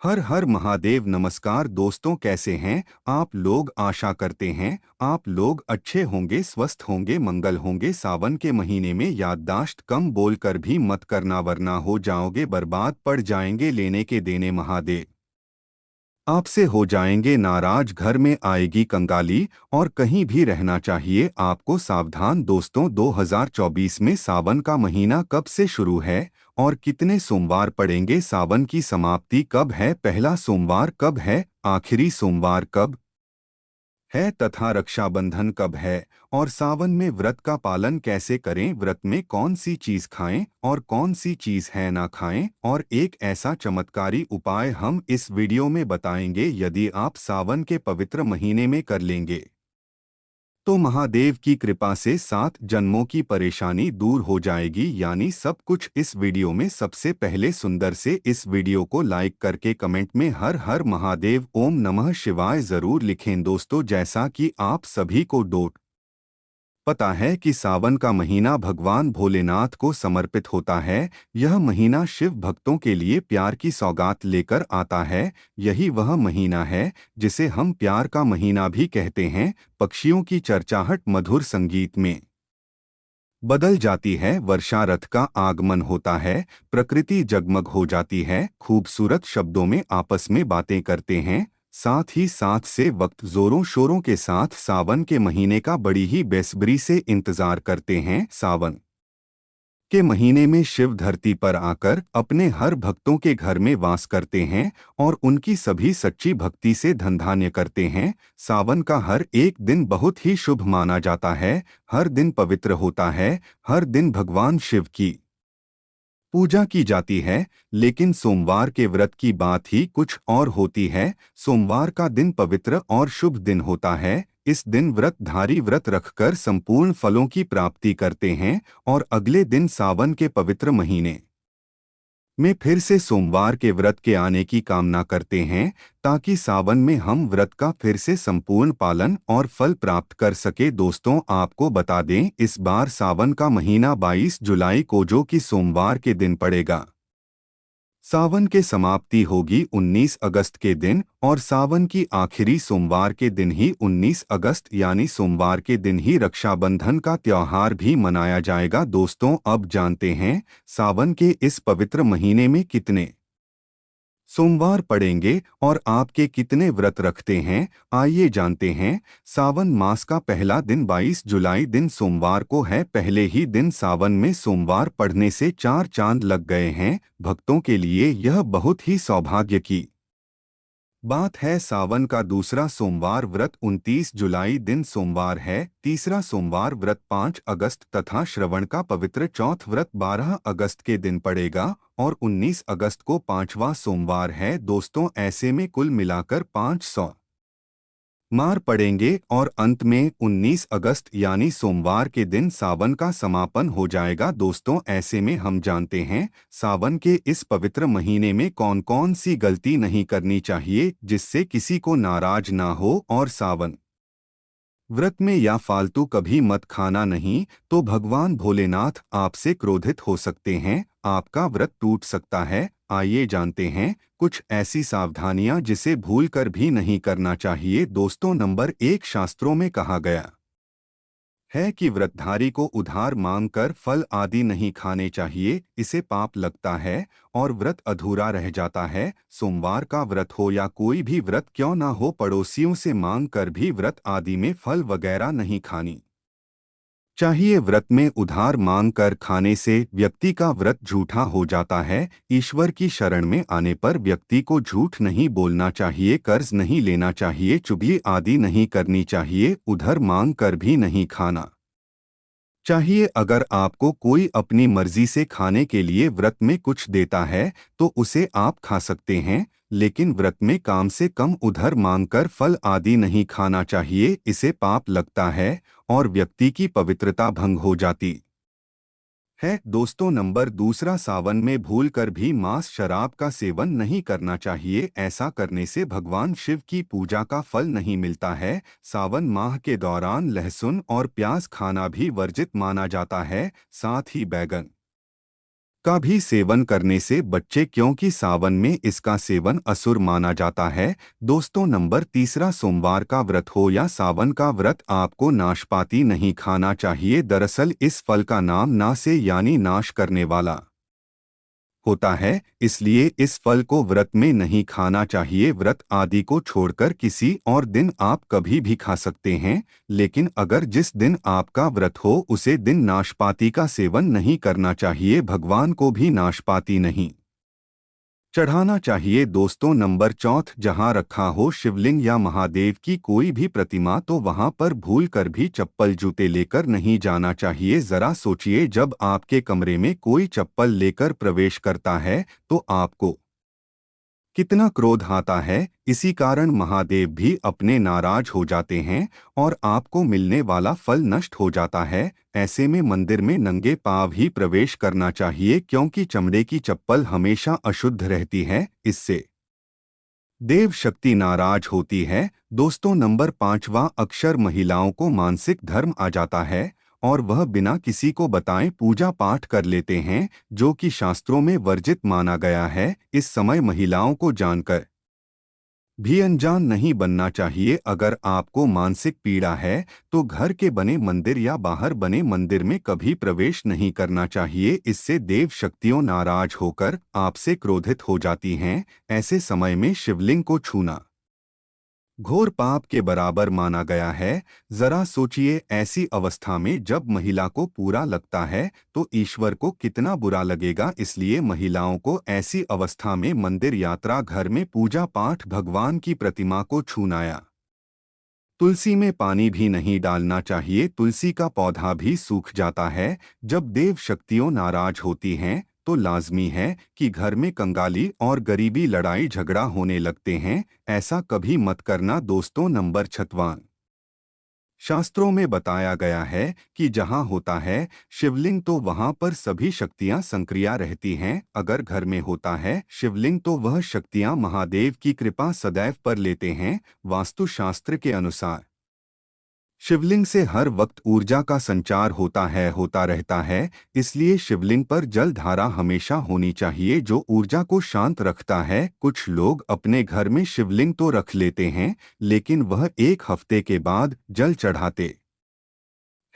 हर हर महादेव। नमस्कार दोस्तों, कैसे हैं आप लोग। आशा करते हैं आप लोग अच्छे होंगे, स्वस्थ होंगे, मंगल होंगे। सावन के महीने में याददाश्त कम बोलकर भी मत करना, वरना हो जाओगे बर्बाद, पड़ जाएंगे लेने के देने महादेव। आपसे हो जाएंगे नाराज, घर में आएगी कंगाली, और कहीं भी रहना चाहिए आपको सावधान। दोस्तों, 2024 में सावन का महीना कब से शुरू है और कितने सोमवार पड़ेंगे? सावन की समाप्ति कब है? पहला सोमवार कब है? आखिरी सोमवार कब है? तथा रक्षाबंधन कब है? और सावन में व्रत का पालन कैसे करें? व्रत में कौन सी चीज खाएं और कौन सी चीज है ना खाएं? और एक ऐसा चमत्कारी उपाय हम इस वीडियो में बताएंगे, यदि आप सावन के पवित्र महीने में कर लेंगे तो महादेव की कृपा से 7 जन्मों की परेशानी दूर हो जाएगी। यानी सब कुछ इस वीडियो में। सबसे पहले सुंदर से इस वीडियो को लाइक करके कमेंट में हर हर महादेव, ओम नमः शिवाय जरूर लिखें। दोस्तों, जैसा कि आप सभी को पता है कि सावन का महीना भगवान भोलेनाथ को समर्पित होता है। यह महीना शिव भक्तों के लिए प्यार की सौगात लेकर आता है। यही वह महीना है जिसे हम प्यार का महीना भी कहते हैं। पक्षियों की चरचाहट मधुर संगीत में बदल जाती है, वर्षा रथ का आगमन होता है, प्रकृति जगमग हो जाती है, खूबसूरत शब्दों में आपस में बातें करते हैं। साथ ही साथ से वक्त जोरों शोरों के साथ सावन के महीने का बड़ी ही बेसब्री से इंतजार करते हैं। सावन के महीने में शिव धरती पर आकर अपने हर भक्तों के घर में वास करते हैं और उनकी सभी सच्ची भक्ति से धनधान्य करते हैं। सावन का हर एक दिन बहुत ही शुभ माना जाता है, हर दिन पवित्र होता है, हर दिन भगवान शिव की पूजा की जाती है। लेकिन सोमवार के व्रत की बात ही कुछ और होती है। सोमवार का दिन पवित्र और शुभ दिन होता है। इस दिन व्रतधारी व्रत रखकर संपूर्ण फलों की प्राप्ति करते हैं और अगले दिन सावन के पवित्र महीने में फिर से सोमवार के व्रत के आने की कामना करते हैं, ताकि सावन में हम व्रत का फिर से संपूर्ण पालन और फल प्राप्त कर सके। दोस्तों, आपको बता दें, इस बार सावन का महीना 22 जुलाई को, जो कि सोमवार के दिन पड़ेगा। सावन के समाप्ति होगी 19 अगस्त के दिन, और सावन की आखिरी सोमवार के दिन ही 19 अगस्त यानी सोमवार के दिन ही रक्षाबंधन का त्योहार भी मनाया जाएगा। दोस्तों, अब जानते हैं सावन के इस पवित्र महीने में कितने सोमवार पड़ेंगे और आपके कितने व्रत रखते हैं। आइए जानते हैं। सावन मास का पहला दिन 22 जुलाई दिन सोमवार को है। पहले ही दिन सावन में सोमवार पड़ने से 4 चांद लग गए हैं। भक्तों के लिए यह बहुत ही सौभाग्य की बात है। सावन का दूसरा सोमवार व्रत 29 जुलाई दिन सोमवार है। तीसरा सोमवार व्रत 5 अगस्त तथा श्रवण का पवित्र चौथ व्रत 12 अगस्त के दिन पड़ेगा और 19 अगस्त को पांचवा सोमवार है। दोस्तों, ऐसे में कुल मिलाकर 500 मार पड़ेंगे और अंत में 19 अगस्त यानी सोमवार के दिन सावन का समापन हो जाएगा। दोस्तों, ऐसे में हम जानते हैं सावन के इस पवित्र महीने में कौन कौन सी गलती नहीं करनी चाहिए, जिससे किसी को नाराज ना हो। और सावन व्रत में या फालतू कभी मत खाना नहीं, तो भगवान भोलेनाथ आपसे क्रोधित हो सकते हैं, आपका व्रत टूट सकता है। आइए जानते हैं कुछ ऐसी सावधानियां जिसे भूलकर भी नहीं करना चाहिए। दोस्तों, नंबर 1, शास्त्रों में कहा गया है कि व्रतधारी को उधार मांगकर फल आदि नहीं खाने चाहिए, इसे पाप लगता है और व्रत अधूरा रह जाता है। सोमवार का व्रत हो या कोई भी व्रत क्यों ना हो, पड़ोसियों से मांग कर भी व्रत आदि में फल वगैरह नहीं खानी चाहिए। व्रत में उधार मांग कर खाने से व्यक्ति का व्रत झूठा हो जाता है। ईश्वर की शरण में आने पर व्यक्ति को झूठ नहीं बोलना चाहिए, कर्ज नहीं लेना चाहिए, चुगली आदि नहीं करनी चाहिए, उधार मांग कर भी नहीं खाना चाहिए। अगर आपको कोई अपनी मर्जी से खाने के लिए व्रत में कुछ देता है तो उसे आप खा सकते हैं, लेकिन व्रत में काम से कम उधार मांगकर फल आदि नहीं खाना चाहिए, इसे पाप लगता है और व्यक्ति की पवित्रता भंग हो जाती है। दोस्तों, नंबर दूसरा, सावन में भूलकर भी मांस शराब का सेवन नहीं करना चाहिए। ऐसा करने से भगवान शिव की पूजा का फल नहीं मिलता है। सावन माह के दौरान लहसुन और प्याज खाना भी वर्जित माना जाता है। साथ ही बैगन का भी सेवन करने से बच्चे, क्योंकि सावन में इसका सेवन असुर माना जाता है। दोस्तों नंबर तीसरा, सोमवार का व्रत हो या सावन का व्रत, आपको नाशपाती नहीं खाना चाहिए। दरअसल इस फल का नाम ना से यानी नाश करने वाला होता है, इसलिए इस फल को व्रत में नहीं खाना चाहिए। व्रत आदि को छोड़कर किसी और दिन आप कभी भी खा सकते हैं, लेकिन अगर जिस दिन आपका व्रत हो उसे दिन नाशपाती का सेवन नहीं करना चाहिए। भगवान को भी नाशपाती नहीं चढ़ाना चाहिए। दोस्तों नंबर चौथ, जहां रखा हो शिवलिंग या महादेव की कोई भी प्रतिमा तो वहां पर भूल कर भी चप्पल जूते लेकर नहीं जाना चाहिए। जरा सोचिए, जब आपके कमरे में कोई चप्पल लेकर प्रवेश करता है तो आपको कितना क्रोध आता है। इसी कारण महादेव भी अपने नाराज हो जाते हैं और आपको मिलने वाला फल नष्ट हो जाता है। ऐसे में मंदिर में नंगे पांव ही प्रवेश करना चाहिए, क्योंकि चमड़े की चप्पल हमेशा अशुद्ध रहती है, इससे देव शक्ति नाराज होती है। दोस्तों नंबर पांचवा, अक्सर महिलाओं को मानसिक धर्म आ जाता है और वह बिना किसी को बताए पूजा पाठ कर लेते हैं, जो कि शास्त्रों में वर्जित माना गया है। इस समय महिलाओं को जानकर भी अनजान नहीं बनना चाहिए। अगर आपको मानसिक पीड़ा है तो घर के बने मंदिर या बाहर बने मंदिर में कभी प्रवेश नहीं करना चाहिए। इससे देव शक्तियों नाराज होकर आपसे क्रोधित हो जाती हैं। ऐसे समय में शिवलिंग को छूना घोर पाप के बराबर माना गया है। जरा सोचिए, ऐसी अवस्था में जब महिला को पूरा लगता है तो ईश्वर को कितना बुरा लगेगा। इसलिए महिलाओं को ऐसी अवस्था में मंदिर यात्रा, घर में पूजा पाठ, भगवान की प्रतिमा को छूना, तुलसी में पानी भी नहीं डालना चाहिए। तुलसी का पौधा भी सूख जाता है। जब देव शक्तियों नाराज होती हैं तो लाजमी है कि घर में कंगाली और गरीबी, लड़ाई झगड़ा होने लगते हैं। ऐसा कभी मत करना। दोस्तों नंबर छठवां, शास्त्रों में बताया गया है कि जहाँ होता है शिवलिंग तो वहाँ पर सभी शक्तियाँ सक्रिय रहती हैं। अगर घर में होता है शिवलिंग तो वह शक्तियाँ महादेव की कृपा सदैव पर लेते हैं। वास्तुशास्त्र के अनुसार शिवलिंग से हर वक्त ऊर्जा का संचार होता रहता है। इसलिए शिवलिंग पर जल धारा हमेशा होनी चाहिए, जो ऊर्जा को शांत रखता है। कुछ लोग अपने घर में शिवलिंग तो रख लेते हैं, लेकिन वह एक हफ्ते के बाद जल चढ़ाते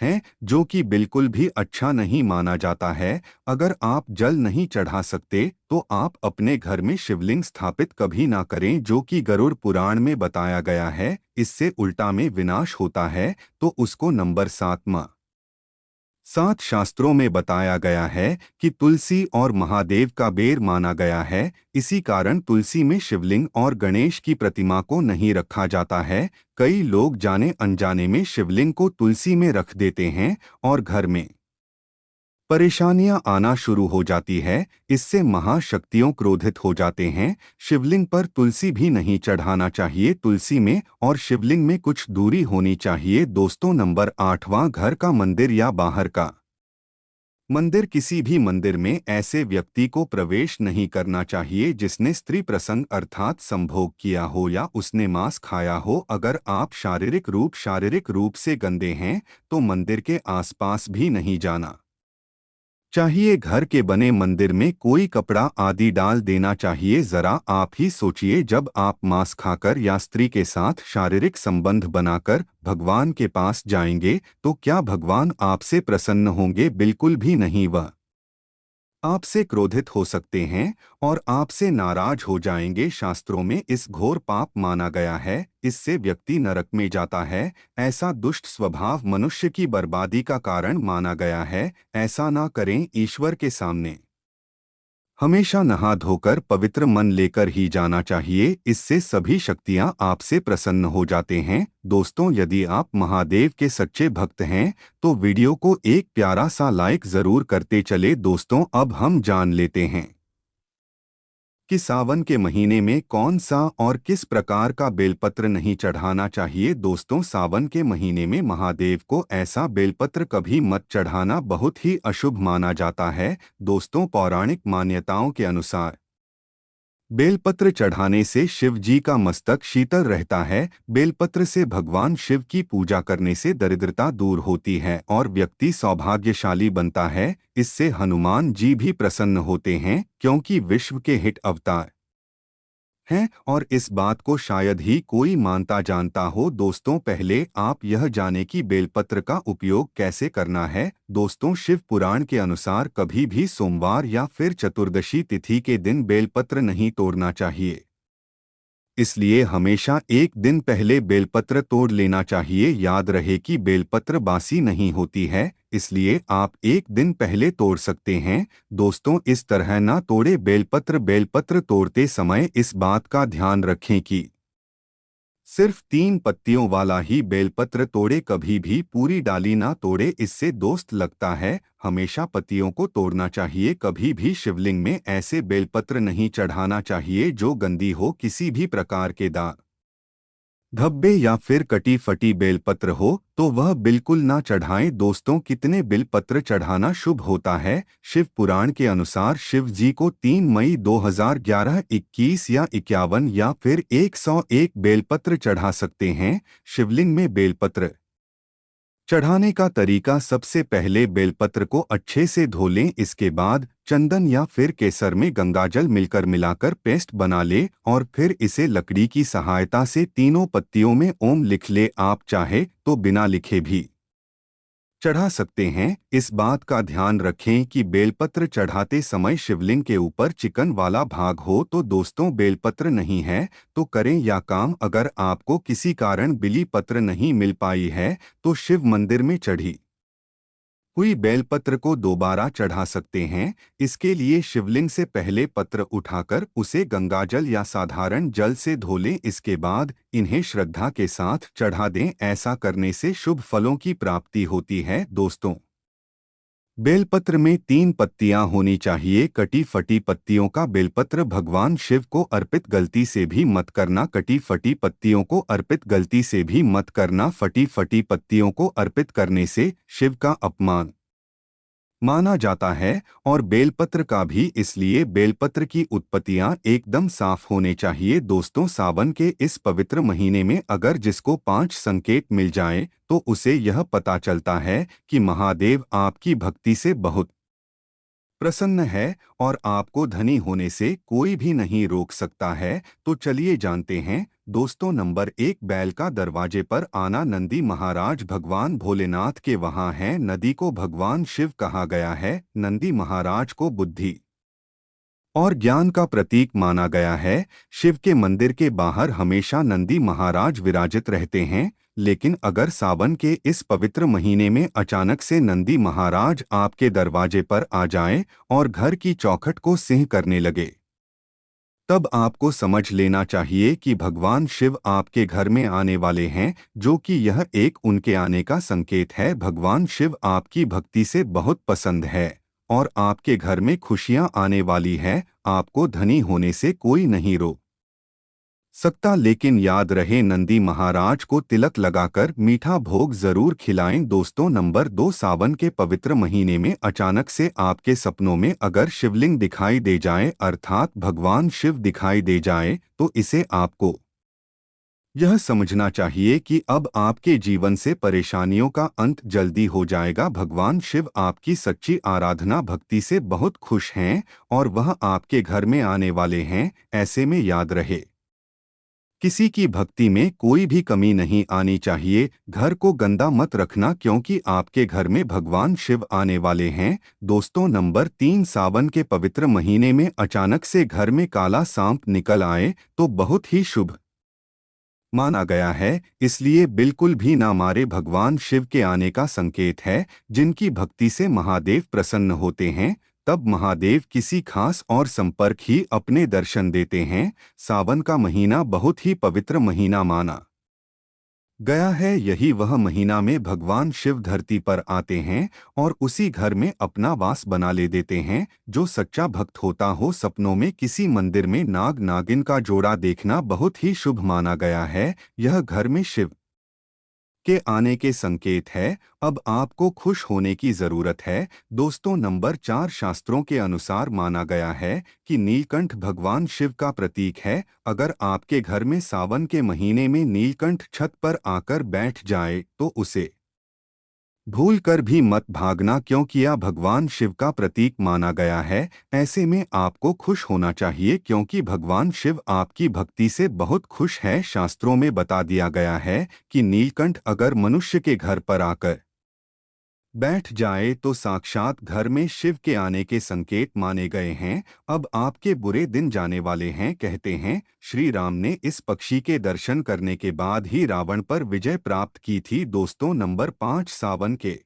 हैं, जो कि बिल्कुल भी अच्छा नहीं माना जाता है। अगर आप जल नहीं चढ़ा सकते तो आप अपने घर में शिवलिंग स्थापित कभी ना करें, जो कि गरुड़ पुराण में बताया गया है। इससे उल्टा में विनाश होता है। तो उसको नंबर सात, शास्त्रों में बताया गया है कि तुलसी और महादेव का बेर माना गया है। इसी कारण तुलसी में शिवलिंग और गणेश की प्रतिमा को नहीं रखा जाता है। कई लोग जाने अनजाने में शिवलिंग को तुलसी में रख देते हैं और घर में परेशानियां आना शुरू हो जाती है। इससे महाशक्तियों क्रोधित हो जाते हैं। शिवलिंग पर तुलसी भी नहीं चढ़ाना चाहिए। तुलसी में और शिवलिंग में कुछ दूरी होनी चाहिए। दोस्तों नंबर आठवां, घर का मंदिर या बाहर का मंदिर, किसी भी मंदिर में ऐसे व्यक्ति को प्रवेश नहीं करना चाहिए जिसने स्त्री प्रसंग अर्थात संभोग किया हो या उसने मांस खाया हो। अगर आप शारीरिक रूप से गंदे हैं तो मंदिर के आसपास भी नहीं जाना चाहिए। घर के बने मंदिर में कोई कपड़ा आदि डाल देना चाहिए। जरा आप ही सोचिए, जब आप मांस खाकर या स्त्री के साथ शारीरिक संबंध बनाकर भगवान के पास जाएंगे तो क्या भगवान आपसे प्रसन्न होंगे? बिल्कुल भी नहीं। वह आपसे क्रोधित हो सकते हैं और आपसे नाराज हो जाएंगे। शास्त्रों में इस घोर पाप माना गया है। इससे व्यक्ति नरक में जाता है। ऐसा दुष्ट स्वभाव मनुष्य की बर्बादी का कारण माना गया है। ऐसा ना करें। ईश्वर के सामने हमेशा नहा धोकर पवित्र मन लेकर ही जाना चाहिए। इससे सभी शक्तियां आपसे प्रसन्न हो जाते हैं। दोस्तों यदि आप महादेव के सच्चे भक्त हैं तो वीडियो को एक प्यारा सा लाइक जरूर करते चले। दोस्तों अब हम जान लेते हैं कि सावन के महीने में कौन सा और किस प्रकार का बेलपत्र नहीं चढ़ाना चाहिए। दोस्तों सावन के महीने में महादेव को ऐसा बेलपत्र कभी मत चढ़ाना, बहुत ही अशुभ माना जाता है। दोस्तों पौराणिक मान्यताओं के अनुसार बेलपत्र चढ़ाने से शिव जी का मस्तक शीतल रहता है। बेलपत्र से भगवान शिव की पूजा करने से दरिद्रता दूर होती है और व्यक्ति सौभाग्यशाली बनता है। इससे हनुमान जी भी प्रसन्न होते हैं क्योंकि विश्व के हित अवतार हैं और इस बात को शायद ही कोई मानता जानता हो। दोस्तों, पहले आप यह जाने कि बेलपत्र का उपयोग कैसे करना है। दोस्तों, शिव पुराण के अनुसार कभी भी सोमवार या फिर चतुर्दशी तिथि के दिन बेलपत्र नहीं तोड़ना चाहिए। इसलिए हमेशा एक दिन पहले बेलपत्र तोड़ लेना चाहिए। याद रहे कि बेलपत्र बासी नहीं होती है, इसलिए आप एक दिन पहले तोड़ सकते हैं। दोस्तों, इस तरह ना तोड़े बेलपत्र। बेलपत्र तोड़ते समय इस बात का ध्यान रखें कि सिर्फ 3 पत्तियों वाला ही बेलपत्र तोड़े, कभी भी पूरी डाली ना तोड़े, इससे दोस्त लगता है। हमेशा पत्तियों को तोड़ना चाहिए। कभी भी शिवलिंग में ऐसे बेलपत्र नहीं चढ़ाना चाहिए जो गंदी हो। किसी भी प्रकार के दाग, धब्बे या फिर कटी फटी बेलपत्र हो तो वह बिल्कुल ना चढ़ाएं। दोस्तों, कितने बेलपत्र चढ़ाना शुभ होता है। शिव पुराण के अनुसार शिव जी को 3 मई 2011, 21 या 51 या फिर 101 बेलपत्र चढ़ा सकते हैं। शिवलिंग में बेलपत्र चढ़ाने का तरीका: सबसे पहले बेलपत्र को अच्छे से धो लें। इसके बाद चंदन या फिर केसर में गंगाजल मिलाकर पेस्ट बना ले और फिर इसे लकड़ी की सहायता से तीनों पत्तियों में ओम लिख ले। आप चाहे तो बिना लिखे भी चढ़ा सकते हैं। इस बात का ध्यान रखें कि बेलपत्र चढ़ाते समय शिवलिंग के ऊपर चिकन वाला भाग हो। तो दोस्तों, बेलपत्र नहीं है तो करें या काम। अगर आपको किसी कारण बिली पत्र नहीं मिल पाई है तो शिव मंदिर में चढ़ी हुई बेलपत्र को दोबारा चढ़ा सकते हैं। इसके लिए शिवलिंग से पहले पत्र उठाकर उसे गंगाजल या साधारण जल से धो लें। इसके बाद इन्हें श्रद्धा के साथ चढ़ा दें। ऐसा करने से शुभ फलों की प्राप्ति होती है। दोस्तों, बेलपत्र में 3 पत्तियां होनी चाहिए। कटी फटी पत्तियों का बेलपत्र भगवान शिव को अर्पित गलती से भी मत करना। कटी फटी पत्तियों को अर्पित गलती से भी मत करना। फटी फटी पत्तियों को अर्पित करने से शिव का अपमान माना जाता है। और बेलपत्र का भी। इसलिए बेलपत्र की उत्पत्तियां एकदम साफ होने चाहिए। दोस्तों, सावन के इस पवित्र महीने में अगर जिसको 5 संकेत मिल जाएं तो उसे यह पता चलता है कि महादेव आपकी भक्ति से बहुत प्रसन्न है और आपको धनी होने से कोई भी नहीं रोक सकता है। तो चलिए जानते हैं। दोस्तों, नंबर 1, बैल का दरवाजे पर आना। नंदी महाराज भगवान भोलेनाथ के वहां हैं। नदी को भगवान शिव कहा गया है। नंदी महाराज को बुद्धि और ज्ञान का प्रतीक माना गया है। शिव के मंदिर के बाहर हमेशा नंदी महाराज विराजित रहते हैं। लेकिन अगर सावन के इस पवित्र महीने में अचानक से नंदी महाराज आपके दरवाजे पर आ जाएं और घर की चौखट को सिंह करने लगे, तब आपको समझ लेना चाहिए कि भगवान शिव आपके घर में आने वाले हैं, जो कि यह एक उनके आने का संकेत है। भगवान शिव आपकी भक्ति से बहुत पसंद है और आपके घर में खुशियां आने वाली है। आपको धनी होने से कोई नहीं रोक सकता। लेकिन याद रहे, नंदी महाराज को तिलक लगाकर मीठा भोग जरूर खिलाएं। दोस्तों, नंबर 2, सावन के पवित्र महीने में अचानक से आपके सपनों में अगर शिवलिंग दिखाई दे जाए, अर्थात भगवान शिव दिखाई दे जाए, तो इसे आपको यह समझना चाहिए कि अब आपके जीवन से परेशानियों का अंत जल्दी हो जाएगा। भगवान शिव आपकी सच्ची आराधना भक्ति से बहुत खुश हैं और वह आपके घर में आने वाले हैं। ऐसे में याद रहे, किसी की भक्ति में कोई भी कमी नहीं आनी चाहिए। घर को गंदा मत रखना क्योंकि आपके घर में भगवान शिव आने वाले हैं। दोस्तों, नंबर 3, सावन के पवित्र महीने में अचानक से घर में काला सांप निकल आए तो बहुत ही शुभ माना गया है। इसलिए बिल्कुल भी ना मारे। भगवान शिव के आने का संकेत है। जिनकी भक्ति से महादेव प्रसन्न होते हैं, तब महादेव किसी खास और संपर्क ही अपने दर्शन देते हैं। सावन का महीना बहुत ही पवित्र महीना माना गया है। यही वह महीना में भगवान शिव धरती पर आते हैं और उसी घर में अपना वास बना ले देते हैं। जो सच्चा भक्त होता हो, सपनों में किसी मंदिर में नाग नागिन का जोड़ा देखना बहुत ही शुभ माना गया है। यह घर में शिव के आने के संकेत है। अब आपको खुश होने की जरूरत है। दोस्तों, नंबर 4, शास्त्रों के अनुसार माना गया है कि नीलकंठ भगवान शिव का प्रतीक है। अगर आपके घर में सावन के महीने में नीलकंठ छत पर आकर बैठ जाए तो उसे भूल कर भी मत भागना, क्योंकि यह भगवान शिव का प्रतीक माना गया है। ऐसे में आपको खुश होना चाहिए क्योंकि भगवान शिव आपकी भक्ति से बहुत खुश है। शास्त्रों में बता दिया गया है कि नीलकंठ अगर मनुष्य के घर पर आकर बैठ जाए तो साक्षात घर में शिव के आने के संकेत माने गए हैं। अब आपके बुरे दिन जाने वाले हैं। कहते हैं श्री राम ने इस पक्षी के दर्शन करने के बाद ही रावण पर विजय प्राप्त की थी। दोस्तों, नंबर 5, सावन के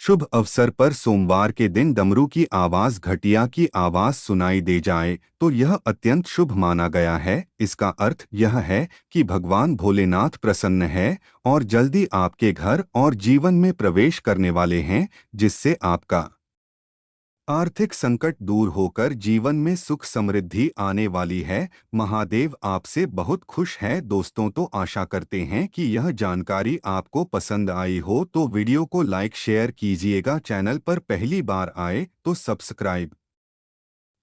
शुभ अवसर पर सोमवार के दिन डमरू की आवाज, घटिया की आवाज सुनाई दे जाए तो यह अत्यंत शुभ माना गया है। इसका अर्थ यह है कि भगवान भोलेनाथ प्रसन्न है और जल्दी आपके घर और जीवन में प्रवेश करने वाले हैं, जिससे आपका आर्थिक संकट दूर होकर जीवन में सुख समृद्धि आने वाली है। महादेव आपसे बहुत खुश है। दोस्तों, तो आशा करते हैं कि यह जानकारी आपको पसंद आई हो, तो वीडियो को लाइक शेयर कीजिएगा। चैनल पर पहली बार आए तो सब्सक्राइब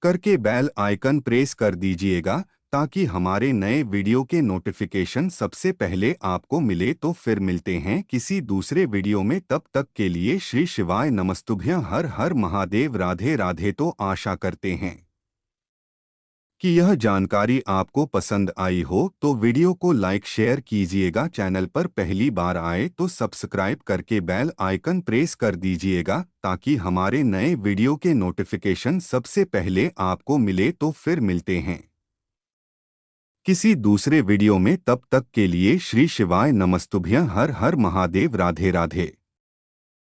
करके बेल आइकन प्रेस कर दीजिएगा ताकि हमारे नए वीडियो के नोटिफिकेशन सबसे पहले आपको मिले। तो फिर मिलते हैं किसी दूसरे वीडियो में, तब तक के लिए श्री शिवाय नमस्तुभ्यं। हर हर महादेव। राधे राधे। तो आशा करते हैं कि यह जानकारी आपको पसंद आई हो, तो वीडियो को लाइक शेयर कीजिएगा। चैनल पर पहली बार आए तो सब्सक्राइब करके बेल आइकन प्रेस कर दीजिएगा ताकि हमारे नए वीडियो के नोटिफिकेशन सबसे पहले आपको मिले। तो फिर मिलते हैं किसी दूसरे वीडियो में, तब तक के लिए श्री शिवाय नमस्तुभ्यं। हर हर महादेव। राधे राधे।